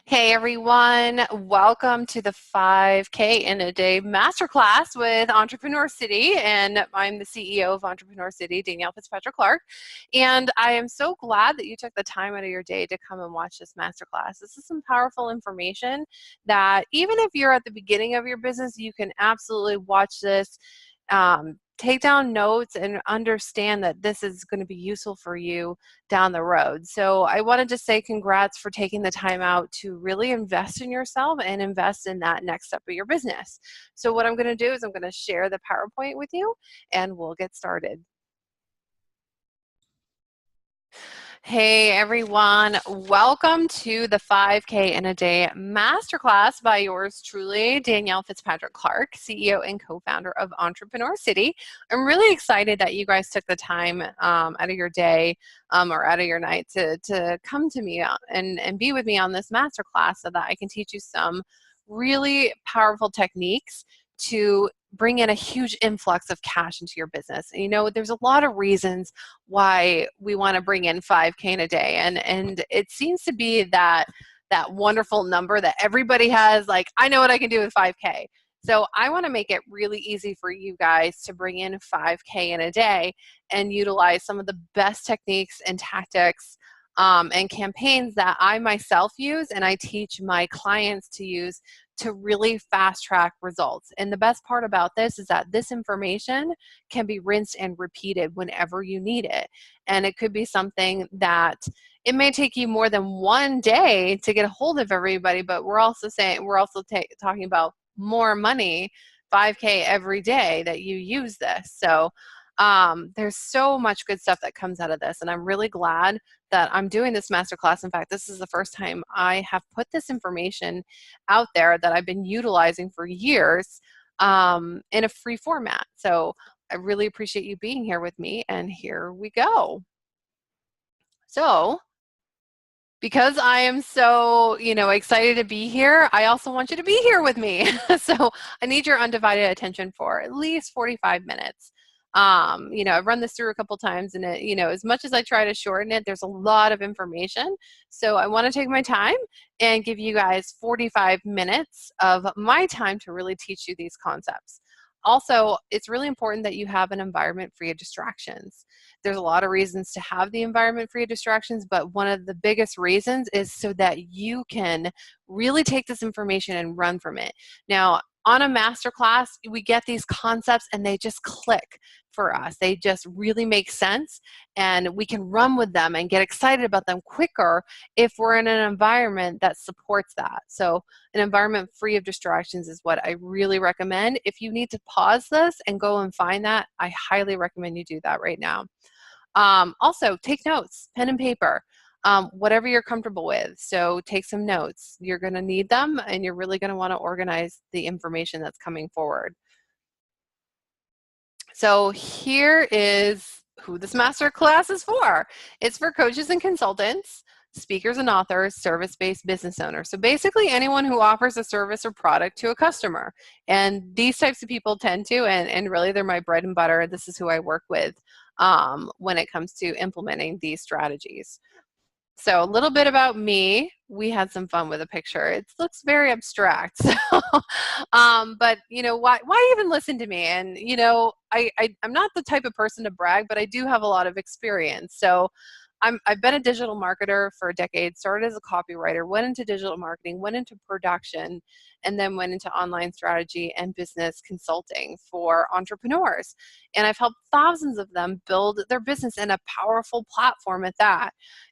Hey everyone, welcome to the 5K in a Day Masterclass with Entrepreneur City, and I'm the CEO of Entrepreneur City, Danielle Fitzpatrick-Clark, and I am so glad that you took the time out of your day to come and watch this masterclass. This is some powerful information that even if you're at the beginning of your business, you can absolutely watch this, take down notes and understand that this is going to be useful for you down the road. So I wanted to say congrats for taking the time out to really invest in yourself and invest in that next step of your business. So what I'm going to do is I'm going to share the PowerPoint with you and we'll get started. Hey everyone, welcome to the 5K in a Day Masterclass by yours truly, Danielle Fitzpatrick-Clark, CEO and co-founder of Entrepreneur City. I'm really excited that you guys took the time out of your day or out of your night to come to me and be with me on this masterclass so that I can teach you some really powerful techniques to bring in a huge influx of cash into your business. And you know, there's a lot of reasons why we want to bring in 5K in a day. And it seems to be that wonderful number that everybody has, like, I know what I can do with 5K. So I want to make it really easy for you guys to bring in 5K in a day and utilize some of the best techniques and tactics and campaigns that I myself use and I teach my clients to use to really fast track results. And the best part about this is that this information can be rinsed and repeated whenever you need it. And it could be something that it may take you more than one day to get a hold of everybody, but we're also talking about more money, 5K every day that you use this. So there's so much good stuff that comes out of this, and I'm really glad that I'm doing this masterclass. In fact, this is the first time I have put this information out there that I've been utilizing for years in a free format. So I really appreciate you being here with me, and here we go. So because I am so, excited to be here, I also want you to be here with me. So I need your undivided attention for at least 45 minutes. I've run this through a couple times, and as much as I try to shorten it, there's a lot of information. So I want to take my time and give you guys 45 minutes of my time to really teach you these concepts. Also, it's really important that you have an environment free of distractions. There's a lot of reasons to have the environment free of distractions, but one of the biggest reasons is so that you can really take this information and run from it. Now, on a masterclass, we get these concepts and they just click for us. They just really make sense, and we can run with them and get excited about them quicker if we're in an environment that supports that. So an environment free of distractions is what I really recommend. If you need to pause this and go and find that, I highly recommend you do that right now. Also, take notes, pen and paper. Whatever you're comfortable with. So take some notes. You're going to need them, and you're really going to want to organize the information that's coming forward. So here is who this master class is for. It's for coaches and consultants, speakers and authors, service-based business owners. So basically anyone who offers a service or product to a customer. And these types of people tend to, and really they're my bread and butter. This is who I work with when it comes to implementing these strategies. So a little bit about me. We had some fun with a picture. It looks very abstract. So, but why even listen to me? And I'm not the type of person to brag, but I do have a lot of experience. So I've been a digital marketer for a decade, started as a copywriter, went into digital marketing, went into production, and then went into online strategy and business consulting for entrepreneurs. And I've helped thousands of them build their business in a powerful platform at that.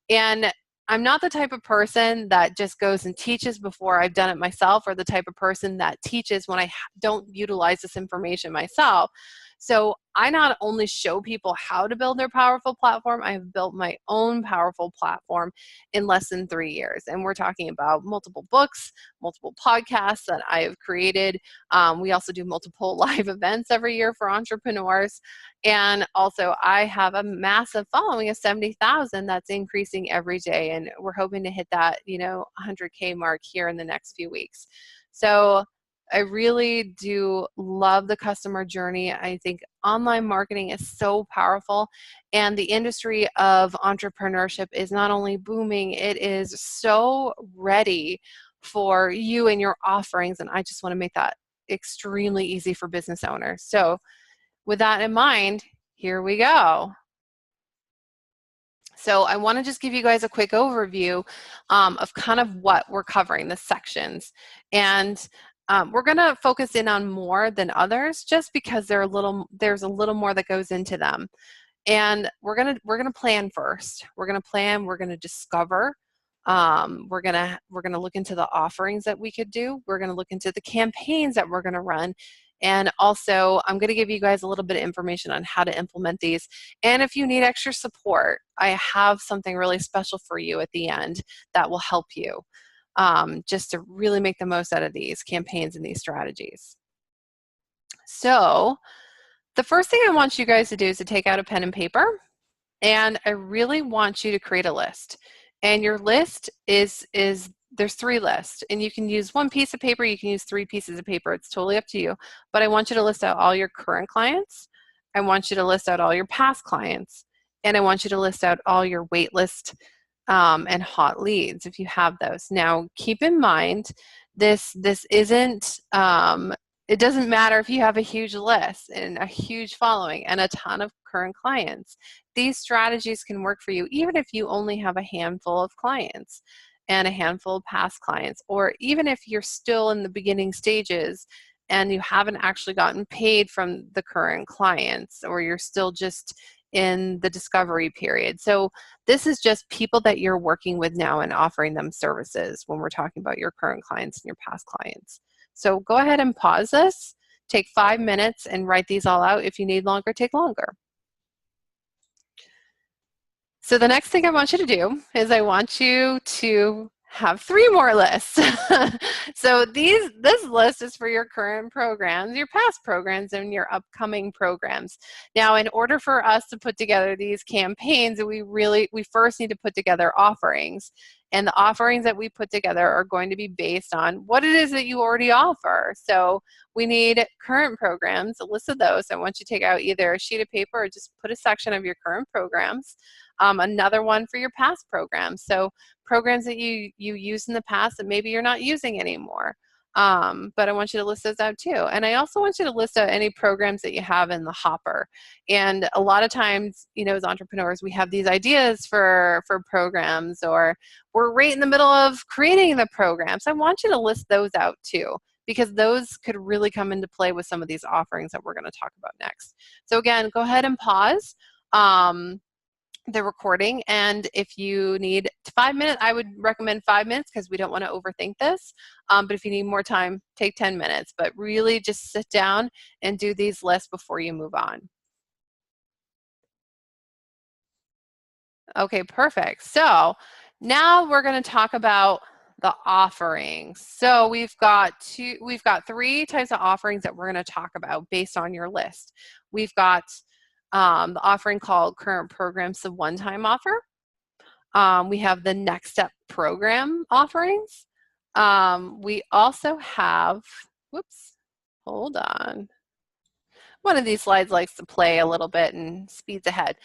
And I'm not the type of person that just goes and teaches before I've done it myself, or the type of person that teaches when I don't utilize this information myself. So I not only show people how to build their powerful platform, I have built my own powerful platform in less than 3 years. And we're talking about multiple books, multiple podcasts that I have created. We also do multiple live events every year for entrepreneurs. And also I have a massive following of 70,000 that's increasing every day. And we're hoping to hit that, 100K mark here in the next few weeks. So I really do love the customer journey. I think online marketing is so powerful, and the industry of entrepreneurship is not only booming, it is so ready for you and your offerings, and I just want to make that extremely easy for business owners. So with that in mind, here we go. So I want to just give you guys a quick overview of kind of what we're covering, the sections. And we're going to focus in on more than others just because there's a little more that goes into them. And we're gonna plan first. We're gonna plan. We're gonna discover. We're gonna look into the offerings that we could do. We're gonna look into the campaigns that we're gonna run, and also I'm gonna give you guys a little bit of information on how to implement these. And if you need extra support, I have something really special for you at the end that will help you just to really make the most out of these campaigns and these strategies. So the first thing I want you guys to do is to take out a pen and paper, and I really want you to create a list. And your list is there's 3 lists, and you can use 1 piece of paper, you can use 3 pieces of paper, it's totally up to you. But I want you to list out all your current clients, I want you to list out all your past clients, and I want you to list out all your wait list and hot leads if you have those. Now keep in mind, this isn't it doesn't matter if you have a huge list and a huge following and a ton of current clients. These strategies can work for you even if you only have a handful of clients and a handful of past clients, or even if you're still in the beginning stages and you haven't actually gotten paid from the current clients, or you're still just in the discovery period. So this is just people that you're working with now and offering them services when we're talking about your current clients and your past clients. So go ahead and pause this, take 5 minutes and write these all out. If you need longer, take longer. So the next thing I want you to do is I want you to have 3 more lists. So this list is for your current programs, your past programs, and your upcoming programs. Now, in order for us to put together these campaigns, we first need to put together offerings. And the offerings that we put together are going to be based on what it is that you already offer. So we need current programs, a list of those. I want you to take out either a sheet of paper or just put a section of your current programs. Another one for your past programs. So programs that you used in the past that maybe you're not using anymore. But I want you to list those out too. And I also want you to list out any programs that you have in the hopper. And a lot of times, you know, as entrepreneurs, we have these ideas for programs, or we're right in the middle of creating the programs. I want you to list those out too, because those could really come into play with some of these offerings that we're going to talk about next. So again, go ahead and pause the recording, and if you need 5 minutes, I would recommend 5 minutes because we don't want to overthink this. But if you need more time, take 10 minutes. But really just sit down and do these lists before you move on. Okay, perfect. So now we're going to talk about the offerings. So we've got 3 types of offerings that we're going to talk about based on your list. We've got the offering called Current Programs, the one-time offer. We have the Next Step program offerings. We also have, whoops, hold on. One of these slides likes to play a little bit and speeds ahead.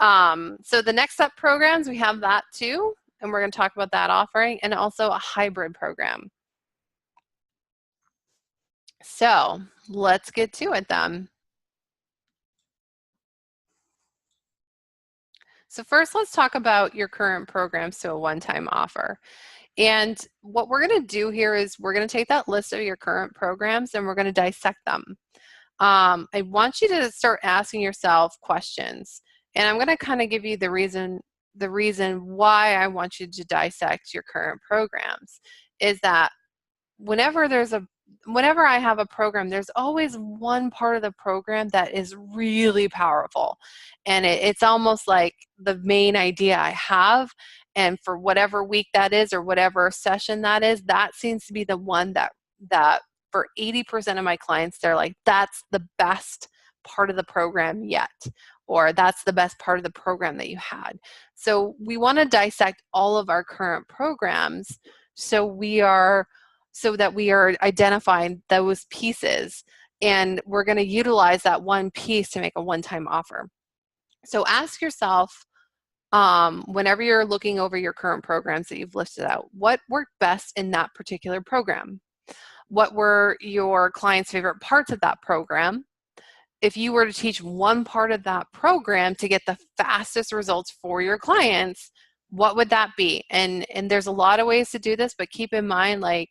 So the Next Step programs, we have that too, and we're going to talk about that offering, and also a hybrid program. So let's get to it then. So first, let's talk about your current programs to a one-time offer. And what we're going to do here is we're going to take that list of your current programs and we're going to dissect them. I want you to start asking yourself questions. And I'm going to kind of give you the reason why I want you to dissect your current programs is that whenever I have a program, there's always one part of the program that is really powerful. And it's almost like the main idea I have. And for whatever week that is or whatever session that is, that seems to be the one that for 80% of my clients, they're like, that's the best part of the program yet, or that's the best part of the program that you had. So we want to dissect all of our current programs so that we are identifying those pieces, and we're going to utilize that one piece to make a one-time offer. So ask yourself, whenever you're looking over your current programs that you've listed out, what worked best in that particular program? What were your clients' favorite parts of that program? If you were to teach one part of that program to get the fastest results for your clients, what would that be? And there's a lot of ways to do this, but keep in mind, like,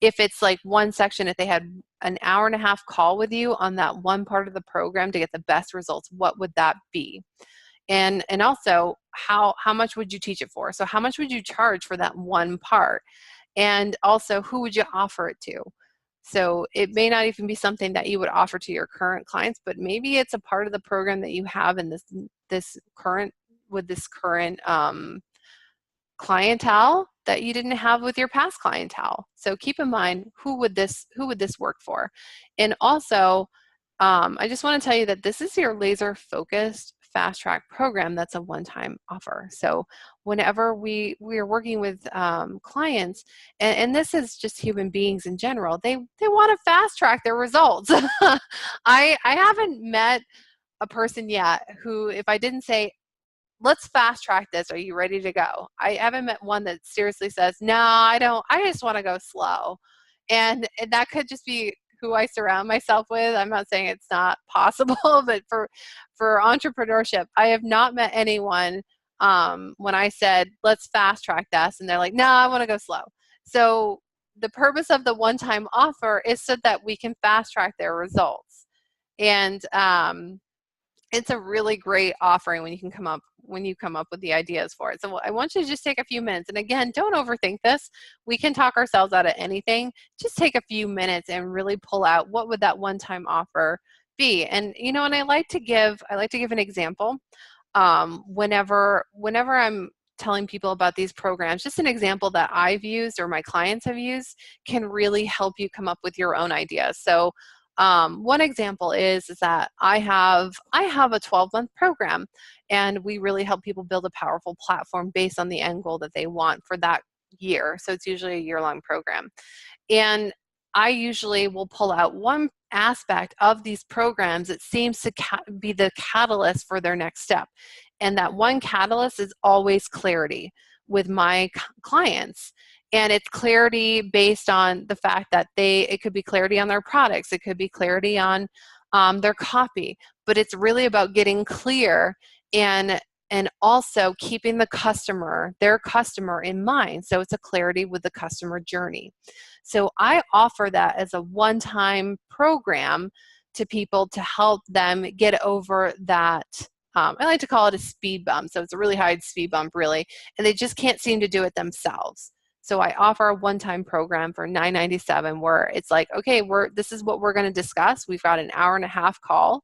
if it's like one section, if they had an hour and a half call with you on that one part of the program to get the best results, what would that be? And also, how much would you teach it for? So how much would you charge for that one part? And also, who would you offer it to? So it may not even be something that you would offer to your current clients, but maybe it's a part of the program that you have in this current clientele that you didn't have with your past clientele. So keep in mind, who would this work for? And also, I just want to tell you that this is your laser focused fast track program that's a one-time offer. So whenever we are working with clients, and this is just human beings in general, they want to fast track their results. I haven't met a person yet who, if I didn't say, let's fast track this, are you ready to go? I haven't met one that seriously says, no, I don't, I just want to go slow. And that could just be who I surround myself with. I'm not saying it's not possible, but for entrepreneurship, I have not met anyone when I said, let's fast track this, and they're like, no, I want to go slow. So the purpose of the one-time offer is so that we can fast track their results. And it's a really great offering when you come up with the ideas for it. So I want you to just take a few minutes. And again, don't overthink this. We can talk ourselves out of anything. Just take a few minutes and really pull out, what would that one-time offer be? And and I like to give an example. Whenever I'm telling people about these programs, just an example that I've used or my clients have used can really help you come up with your own ideas. So one example is that I have a 12-month program, and we really help people build a powerful platform based on the end goal that they want for that year. So it's usually a year-long program. And I usually will pull out one aspect of these programs that seems to be the catalyst for their next step. And that one catalyst is always clarity with my clients. And it's clarity based on the fact that it could be clarity on their products, it could be clarity on their copy, but it's really about getting clear and also keeping their customer in mind. So it's a clarity with the customer journey. So I offer that as a one-time program to people to help them get over that. I like to call it a speed bump. So it's a really high speed bump, really, and they just can't seem to do it themselves. So I offer a one-time program for $9.97 where it's like, okay, this is what we're going to discuss. We've got an hour and a half call.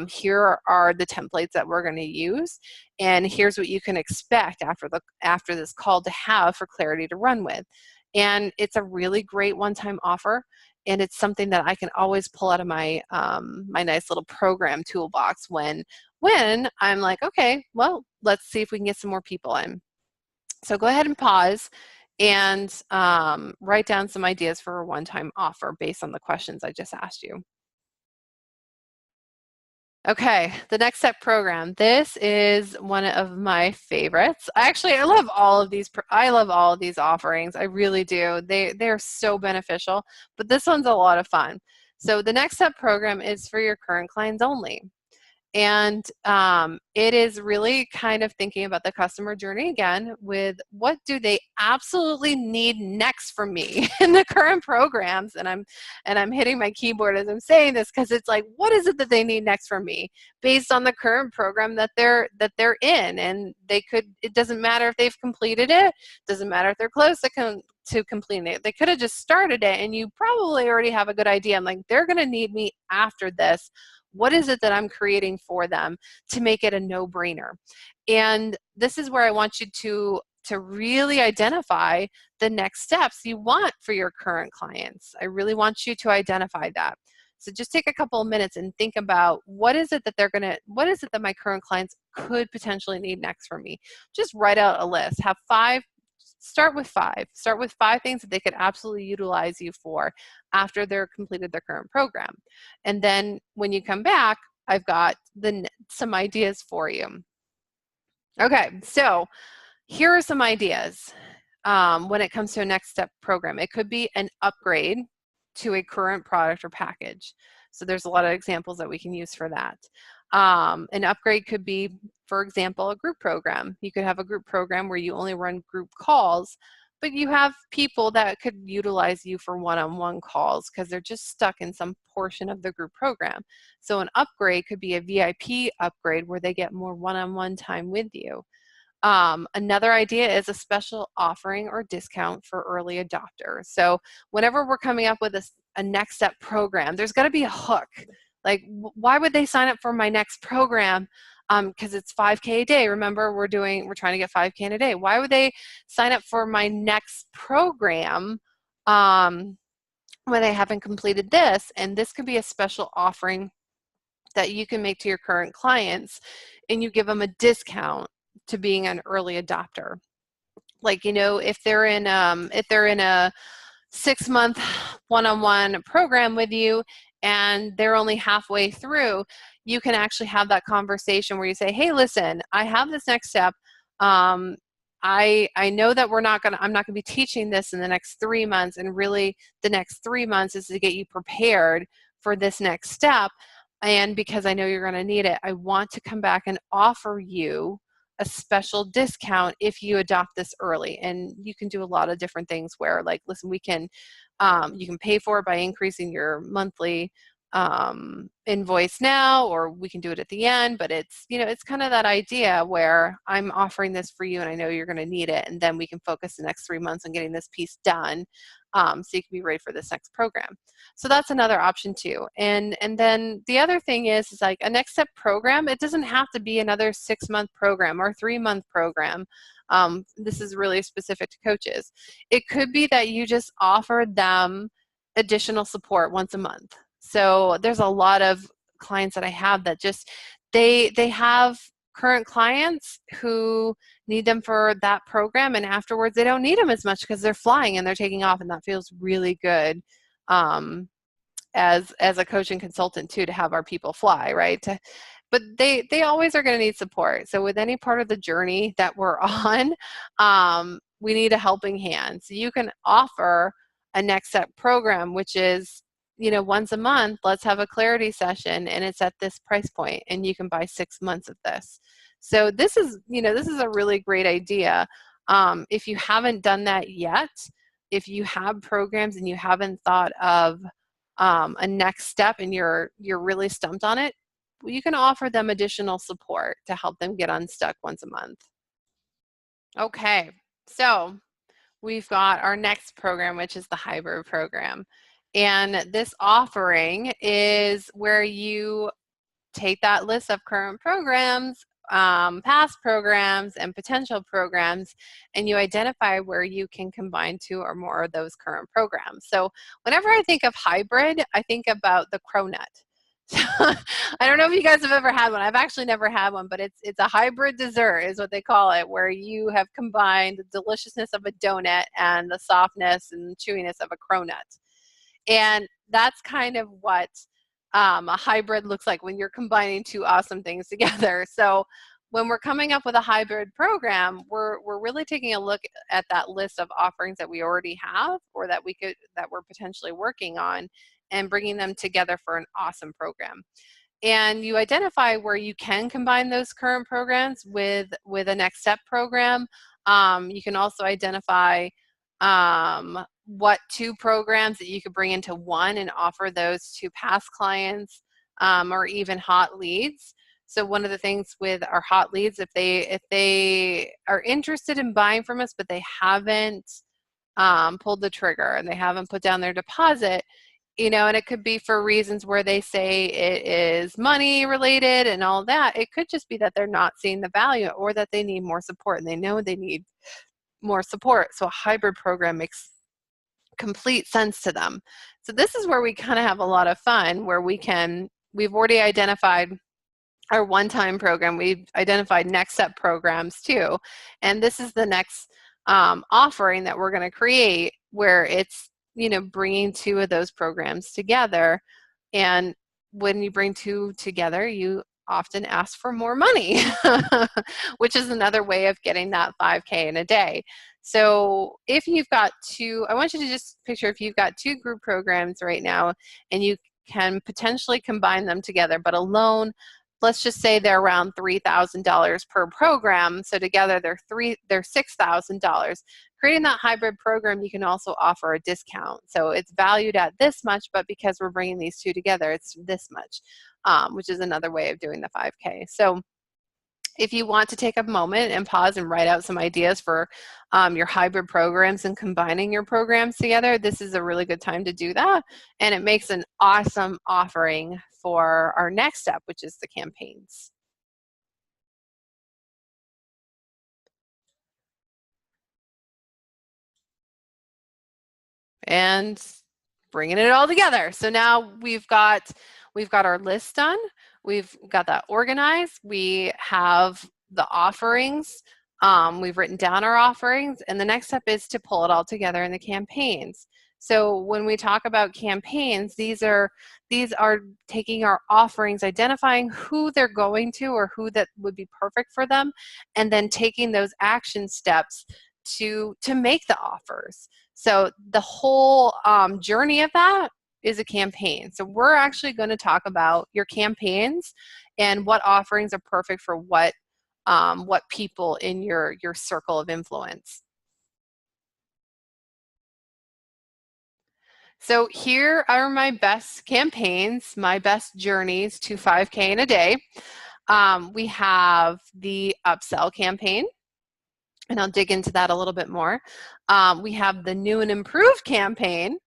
Here are the templates that we're going to use, and here's what you can expect after this call to have for clarity to run with. And it's a really great one-time offer, and it's something that I can always pull out of my my nice little program toolbox when I'm like, okay, well, let's see if we can get some more people in. So go ahead and pause and write down some ideas for a one-time offer based on the questions I just asked you. Okay, the next step program. This is one of my favorites. I love all of these. I love all of these offerings. I really do. They're so beneficial, but this one's a lot of fun. So the next step program is for your current clients only. And it is really kind of thinking about the customer journey again with what do they absolutely need next from me in the current programs. And I'm hitting my keyboard as I'm saying this because it's like, what is it that they need next from me based on the current program that they're in? And it doesn't matter if they've completed it, doesn't matter if they're close to completing it. They could have just started it and you probably already have a good idea. I'm like, they're going to need me after this. What is it that I'm creating for them to make it a no-brainer? And this is where I want you to really identify the next steps you want for your current clients. I really want you to identify that. So just take a couple of minutes and think about what is it that my current clients could potentially need next from me. Just write out a list. Start with five. Start with 5 things that they could absolutely utilize you for after they're completed their current program. And then when you come back, I've got some ideas for you. Okay, so here are some ideas when it comes to a next step program. It could be an upgrade to a current product or package. So there's a lot of examples that we can use for that. An upgrade could be, for example, a group program. You could have a group program where you only run group calls, but you have people that could utilize you for one-on-one calls because they're just stuck in some portion of the group program. So an upgrade could be a VIP upgrade where they get more one-on-one time with you. Another idea is a special offering or discount for early adopters. So whenever we're coming up with a next step program, there's got to be a hook. Like, why would they sign up for my next program? Because it's 5K a day. Remember, we're trying to get 5K in a day. Why would they sign up for my next program when they haven't completed this? And this could be a special offering that you can make to your current clients, and you give them a discount to being an early adopter. Like, if they're in a 6-month one-on-one program with you and they're only halfway through, you can actually have that conversation where you say, hey, listen, I have this next step. I know that I'm not gonna be teaching this in the next 3 months, and really the next 3 months is to get you prepared for this next step. And because I know you're going to need it, I want to come back and offer you a special discount if you adopt this early. And you can do a lot of different things where, like, listen, you can pay for it by increasing your monthly invoice now, or we can do it at the end. But it's kind of that idea where I'm offering this for you and I know you're going to need it, and then we can focus the next 3 months on getting this piece done, so you can be ready for this next program. So that's another option too. And then the other thing is like a next step program. It doesn't have to be another 6-month program or 3-month program. This is really specific to coaches. It could be that you just offered them additional support once a month. So there's a lot of clients that I have that just they have current clients who need them for that program, and afterwards they don't need them as much because they're flying and they're taking off, and that feels really good as a coach and consultant too, to have our people fly, right? But they always are going to need support. So with any part of the journey that we're on, we need a helping hand. So you can offer a next step program, which is, once a month, let's have a clarity session, and it's at this price point, and you can buy 6 months of this. So this is a really great idea. If you haven't done that yet, if you have programs and you haven't thought of a next step and you're really stumped on it, you can offer them additional support to help them get unstuck once a month. Okay, so we've got our next program, which is the hybrid program. And this offering is where you take that list of current programs, past programs, and potential programs, and you identify where you can combine 2 or more of those current programs. So whenever I think of hybrid, I think about the cronut. I don't know if you guys have ever had one. I've actually never had one, but it's a hybrid dessert is what they call it, where you have combined the deliciousness of a donut and the softness and chewiness of a cronut. And that's kind of what a hybrid looks like when you're combining 2 awesome things together. So when we're coming up with a hybrid program, we're really taking a look at that list of offerings that we already have, or that we're potentially working on, and bringing them together for an awesome program. And you identify where you can combine those current programs with a next step program. You can also identify what 2 programs that you could bring into one and offer those to past clients, or even hot leads. So one of the things with our hot leads, if they are interested in buying from us, but they haven't pulled the trigger and they haven't put down their deposit, and it could be for reasons where they say it is money related and all that. It could just be that they're not seeing the value, or that they need more support and they know they need more support. So a hybrid program makes complete sense to them. So this is where we kind of have a lot of fun, where we've already identified our one-time program. We've identified next step programs too. And this is the next offering that we're going to create, where it's, bringing 2 of those programs together. And when you bring 2 together, you often ask for more money, which is another way of getting that 5K in a day. So if you've got I want you to just picture if you've got 2 group programs right now and you can potentially combine them together, but alone, let's just say they're around $3,000 per program. So together they're $6,000. Creating that hybrid program, you can also offer a discount. So it's valued at this much, but because we're bringing these 2 together, it's this much, which is another way of doing the 5K. So if you want to take a moment and pause and write out some ideas for your hybrid programs and combining your programs together, this is a really good time to do that. And it makes an awesome offering for our next step, which is the campaigns. And bringing it all together. So now we've got our list done. We've got that organized. We have the offerings. We've written down our offerings, and the next step is to pull it all together in the campaigns. So when we talk about campaigns, these are taking our offerings, identifying who they're going to or who that would be perfect for them, and then taking those action steps to make the offers. So the whole journey of that is a campaign. So we're actually going to talk about your campaigns and what offerings are perfect for what people in your circle of influence. So here are my best campaigns, my best journeys to 5K in a day. We have the upsell campaign, and I'll dig into that a little bit more. We have the new and improved campaign,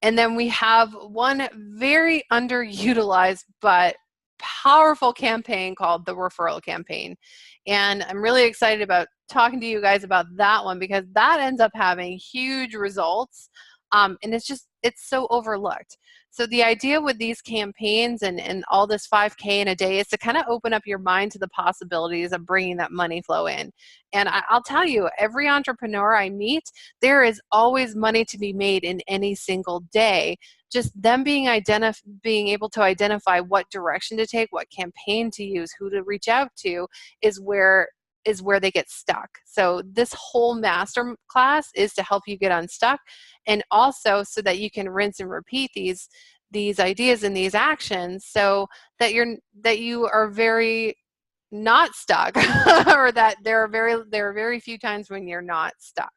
and then we have one very underutilized but powerful campaign called the referral campaign. And I'm really excited about talking to you guys about that one because that ends up having huge results. And it's so overlooked. So the idea with these campaigns and all this 5K in a day is to kind of open up your mind to the possibilities of bringing that money flow in. And I'll tell you, every entrepreneur I meet, there is always money to be made in any single day. Just them being able to identify what direction to take, what campaign to use, who to reach out to is where they get stuck. So this whole master class is to help you get unstuck, and also so that you can rinse and repeat these ideas and these actions so that you are very not stuck or that there are very few times when you're not stuck.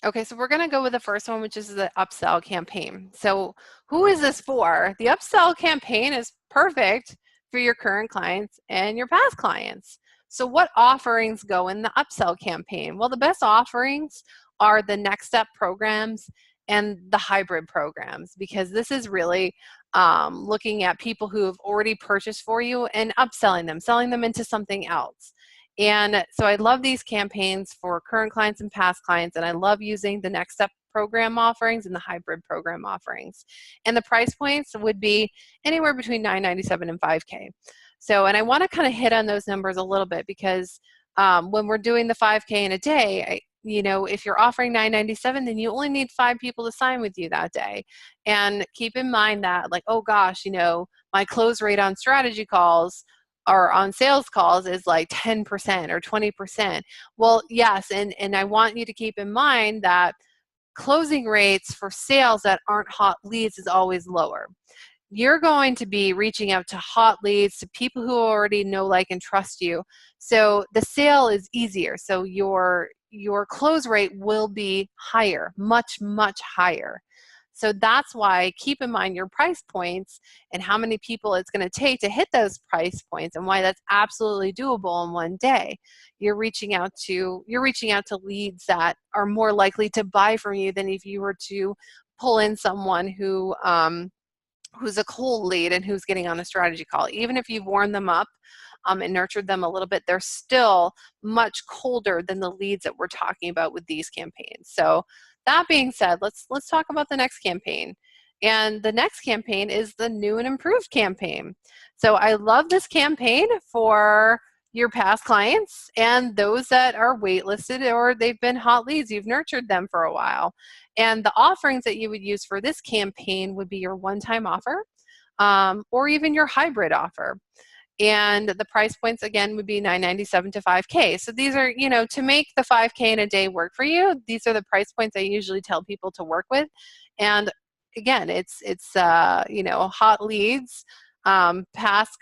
Okay, so we're going to go with the first one, which is the upsell campaign. So who is this for? The upsell campaign is perfect for your current clients and your past clients. So what offerings go in the upsell campaign? Well, the best offerings are the next step programs and the hybrid programs, because this is really looking at people who have already purchased for you and upselling them, selling them into something else. And so I love these campaigns for current clients and past clients, and I love using the next step program offerings and the hybrid program offerings. And the price points would be anywhere between $9.97 and $5K. So, and I want to kind of hit on those numbers a little bit because when we're doing the 5K in a day, if you're offering $9.97, then you only need 5 people to sign with you that day. And keep in mind that, like, oh gosh, my close rate on strategy calls or on sales calls is like 10% or 20%. Well, yes, and I want you to keep in mind that closing rates for sales that aren't hot leads is always lower. You're going to be reaching out to hot leads, to people who already know, like, and trust you. So the sale is easier. So your close rate will be higher, much, much higher. So that's why keep in mind your price points and how many people it's going to take to hit those price points, and why that's absolutely doable in one day. You're reaching out to leads that are more likely to buy from you than if you were to pull in someone who's a cold lead and who's getting on a strategy call. Even if you've warmed them up and nurtured them a little bit, they're still much colder than the leads that we're talking about with these campaigns. So that being said, let's talk about the next campaign. And the next campaign is the new and improved campaign. So I love this campaign for your past clients and those that are waitlisted or they've been hot leads, you've nurtured them for a while. And the offerings that you would use for this campaign would be your one-time offer. or even your hybrid offer. And the price points again would be $9.97 to $5K. So these are, to make the $5K in a day work for you, these are the price points I usually tell people to work with. And again, it's hot leads, past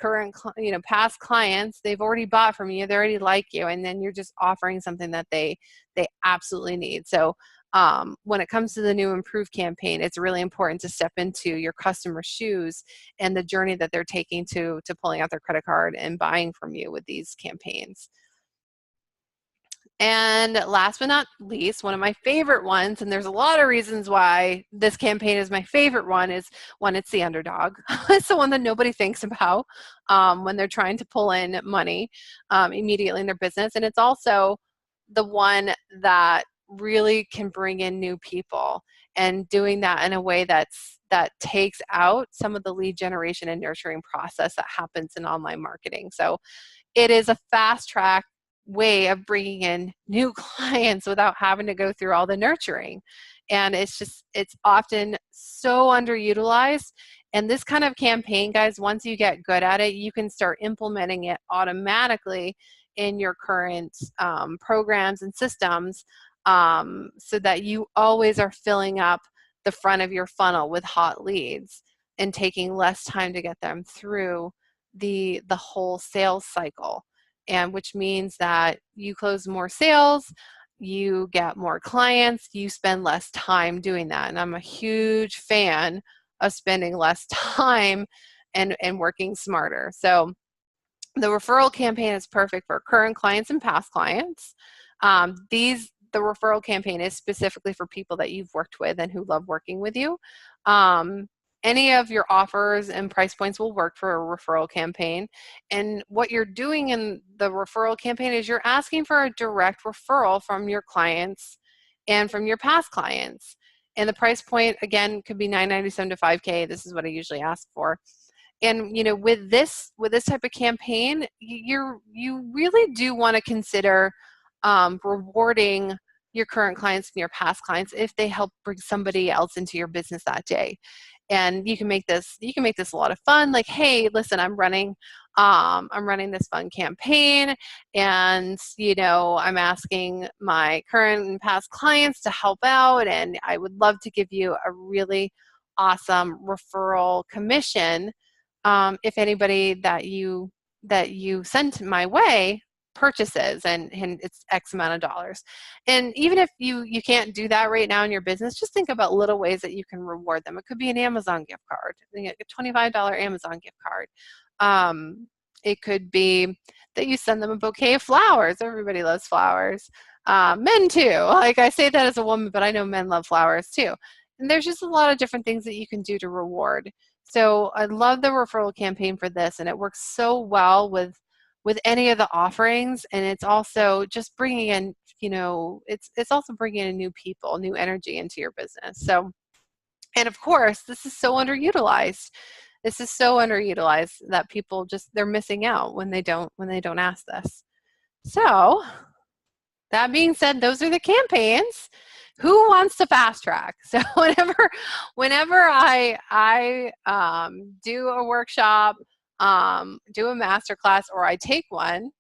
clients. They've already bought from you, they already like you, and then you're just offering something that they absolutely need. So when it comes to the new improved campaign, it's really important to step into your customer's shoes and the journey that they're taking to pulling out their credit card and buying from you with these campaigns. And last but not least, one of my favorite ones, and there's a lot of reasons why this campaign is my favorite one, is when it's the underdog. It's the one that nobody thinks about when they're trying to pull in money immediately in their business. And it's also the one that really can bring in new people, and doing that in a way that takes out some of the lead generation and nurturing process that happens in online marketing. So it is a fast track way of bringing in new clients without having to go through all the nurturing. And it's often so underutilized. And this kind of campaign, guys, once you get good at it, you can start implementing it automatically in your current programs and systems, so that you always are filling up the front of your funnel with hot leads and taking less time to get them through the whole sales cycle. And which means that you close more sales, you get more clients, you spend less time doing that. And I'm a huge fan of spending less time and working smarter. So the referral campaign is perfect for current clients and past clients. The referral campaign is specifically for people that you've worked with and who love working with you. Any of your offers and price points will work for a referral campaign. And what you're doing in the referral campaign is you're asking for a direct referral from your clients and from your past clients. And the price point, again, could be $9.97 to $5K. This is what I usually ask for. And with this type of campaign, you really do want to consider rewarding your current clients and your past clients if they help bring somebody else into your business that day. And you can make this a lot of fun. Like, hey, listen, I'm running this fun campaign, and I'm asking my current and past clients to help out, and I would love to give you a really awesome referral commission if anybody that you send my way purchases, and it's X amount of dollars. And even if you can't do that right now in your business, just think about little ways that you can reward them. It could be an Amazon gift card, a $25 Amazon gift card. It could be that you send them a bouquet of flowers. Everybody loves flowers. Men too. Like, I say that as a woman, but I know men love flowers too. And there's just a lot of different things that you can do to reward. So I love the referral campaign for this, and it works so well with any of the offerings. And it's also just bringing in, it's also bringing in new people, new energy into your business. So, and of course, this is so underutilized. This is so underutilized that people they're missing out when they don't ask this. So that being said, those are the campaigns. Who wants to fast track? So whenever I do a workshop, do a masterclass, or I take one,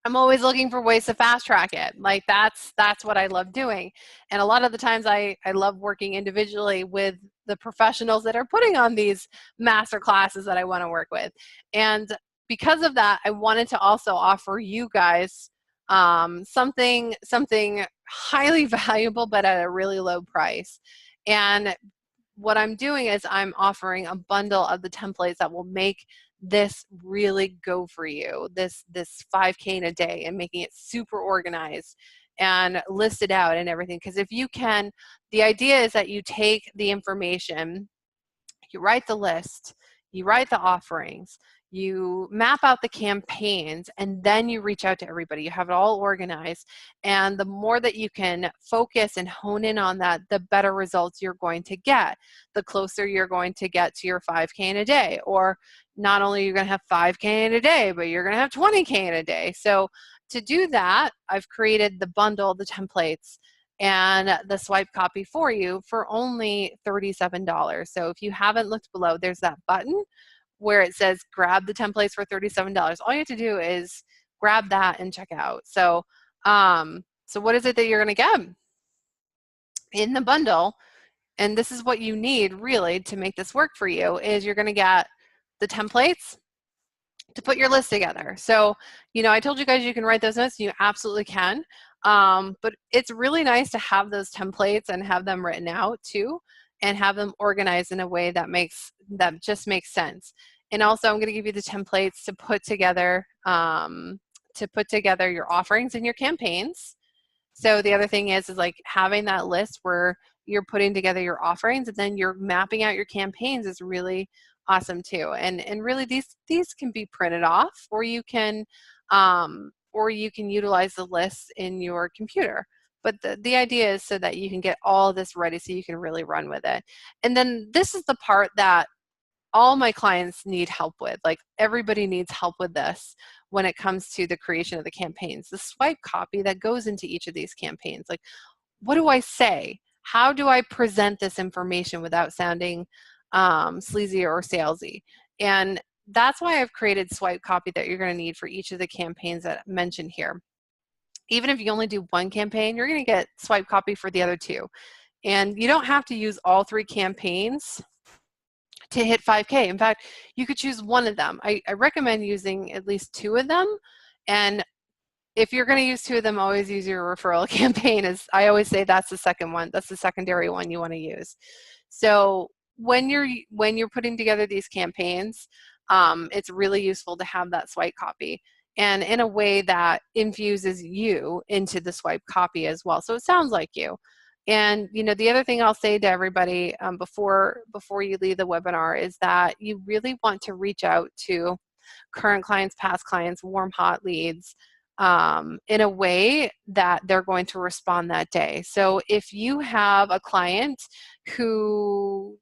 I'm always looking for ways to fast track it. Like, that's what I love doing. And a lot of the times I love working individually with the professionals that are putting on these master classes that I want to work with. And because of that, I wanted to also offer you guys something highly valuable, but at a really low price. And what I'm doing is I'm offering a bundle of the templates that will make this really go for you, this 5K in a day, and making it super organized and listed out and everything. Because if you can, the idea is that you take the information, you write the list, you write the offerings, you map out the campaigns, and then you reach out to everybody. You have it all organized. And the more that you can focus and hone in on that, the better results you're going to get, the closer you're going to get to your 5K in a day. Or not only you're going to have 5K in a day, but you're going to have 20K in a day. So to do that, I've created the bundle, the templates, and the swipe copy for you for only $37. So if you haven't looked below, there's that button where it says grab the templates for $37. All you have to do is grab that and check out. So, so what is it that you're going to get in the bundle? And this is what you need really to make this work for you, is you're going to get the templates to put your list together. So, I told you guys you can write those notes, and you absolutely can. But it's really nice to have those templates and have them written out too, and have them organized in a way that just makes sense. And also, I'm going to give you the templates to put together your offerings and your campaigns. So the other thing is like having that list where you're putting together your offerings and then you're mapping out your campaigns is really awesome too. And really these can be printed off, or you can utilize the lists in your computer. But the idea is so that you can get all of this ready so you can really run with it. And then this is the part that all my clients need help with. Like everybody needs help with this when it comes to the creation of the campaigns. The swipe copy that goes into each of these campaigns. Like, what do I say? How do I present this information without sounding sleazy or salesy? And that's why I've created swipe copy that you're going to need for each of the campaigns that I mentioned here. Even if you only do one campaign, you're going to get swipe copy for the other two. And you don't have to use all 3 campaigns to hit 5K. In fact, you could choose one of them. I recommend using at least 2 of them. And if you're going to use 2 of them, always use your referral campaign. As I always say, that's the second one. That's the secondary one you want to use. So when you're putting together these campaigns, it's really useful to have that swipe copy, and in a way that infuses you into the swipe copy as well. So it sounds like you. And the other thing I'll say to everybody before you leave the webinar is that you really want to reach out to current clients, past clients, warm, hot leads in a way that they're going to respond that day. So if you have a client who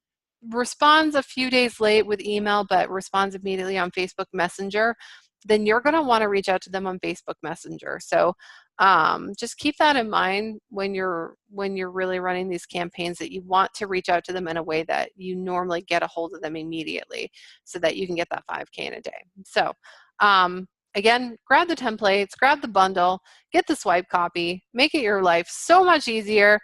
responds a few days late with email but responds immediately on Facebook Messenger, then you're going to want to reach out to them on Facebook Messenger. So just keep that in mind when you're really running these campaigns, that you want to reach out to them in a way that you normally get a hold of them immediately so that you can get that 5K in a day. So again, grab the templates, grab the bundle, get the swipe copy, make it your life so much easier,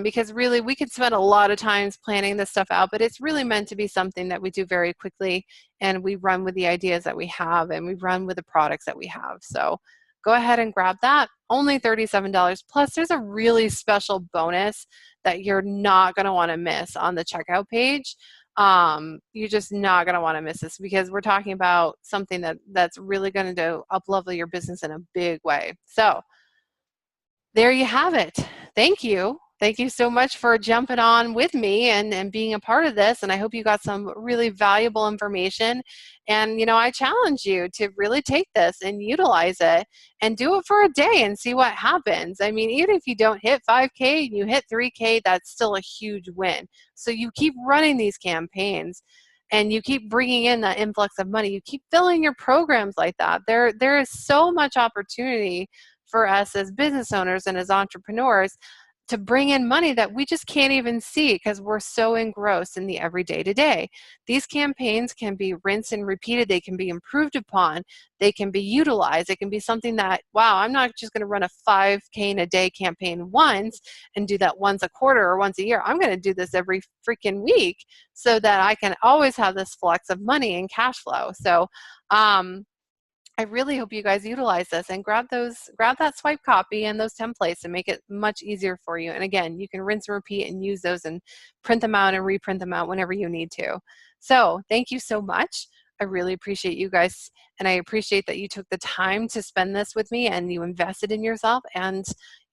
because really we could spend a lot of times planning this stuff out, but it's really meant to be something that we do very quickly, and we run with the ideas that we have, and we run with the products that we have. So go ahead and grab that. Only $37. Plus, there's a really special bonus that you're not going to want to miss on the checkout page. You're just not going to want to miss this, because we're talking about something that's really going to up-level your business in a big way. So there you have it. Thank you. Thank you so much for jumping on with me and being a part of this. And I hope you got some really valuable information. And, I challenge you to really take this and utilize it and do it for a day and see what happens. I mean, even if you don't hit 5K and you hit 3K, that's still a huge win. So you keep running these campaigns and you keep bringing in that influx of money. You keep filling your programs like that. There is so much opportunity for us as business owners and as entrepreneurs to bring in money that we just can't even see because we're so engrossed in the everyday to day. These campaigns can be rinsed and repeated. They can be improved upon. They can be utilized. It can be something that, wow, I'm not just going to run a 5K in a day campaign once and do that once a quarter or once a year. I'm going to do this every freaking week so that I can always have this flux of money and cash flow. So, I really hope you guys utilize this and grab that swipe copy and those templates and make it much easier for you. And again, you can rinse and repeat and use those and print them out and reprint them out whenever you need to. So thank you so much. I really appreciate you guys, and I appreciate that you took the time to spend this with me and you invested in yourself. And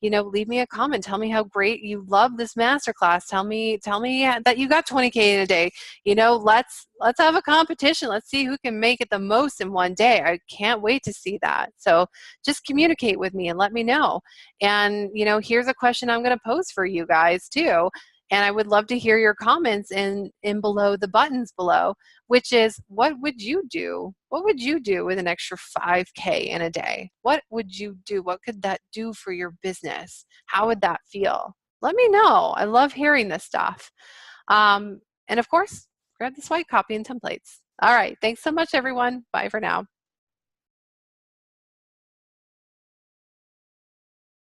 leave me a comment. Tell me how great you love this masterclass. Tell me that you got 20K in a day. Let's have a competition. Let's see who can make it the most in one day. I can't wait to see that. So just communicate with me and let me know. And here's a question I'm going to pose for you guys too. And I would love to hear your comments in below the buttons below, which is, what would you do? What would you do with an extra 5K in a day? What would you do? What could that do for your business? How would that feel? Let me know. I love hearing this stuff. And of course, grab the swipe copy and templates. All right. Thanks so much, everyone. Bye for now.